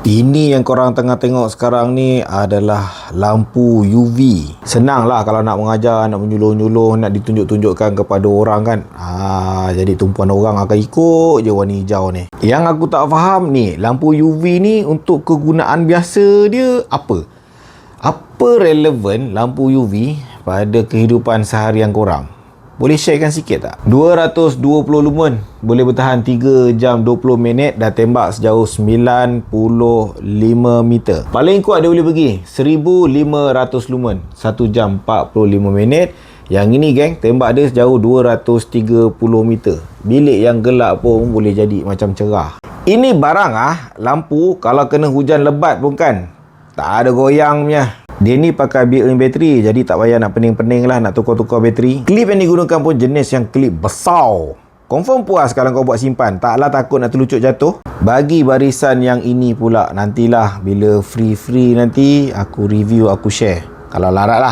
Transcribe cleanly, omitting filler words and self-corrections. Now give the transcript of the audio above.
Ini yang korang tengah tengok sekarang ni adalah lampu UV. Senang lah kalau nak mengajar, nak menyuluh-nyuluh, nak ditunjuk-tunjukkan kepada orang kan. Jadi tumpuan orang akan ikut je warna hijau ni. Yang aku tak faham ni, lampu UV ni untuk kegunaan biasa dia apa? Apa relevan lampu UV pada kehidupan seharian korang? Boleh sharekan sikit tak? 220 lumen, boleh bertahan 3 jam 20 minit, dah tembak sejauh 95 meter. Paling kuat dia boleh pergi 1500 lumen, 1 jam 45 minit. Yang ini geng, tembak dia sejauh 230 meter. Bilik yang gelap pun boleh jadi macam cerah. Ini barang lampu kalau kena hujan lebat pun kan, tak ada goyang punya. Dia ni pakai built-in bateri, jadi tak payah nak pening-pening lah nak tukar-tukar bateri. Klip yang digunakan pun jenis yang klip besar. Confirm puas kalau kau buat simpan, taklah takut nak terlucut jatuh. Bagi barisan yang ini pula, nantilah bila free nanti aku review, aku share. Kalau larat lah.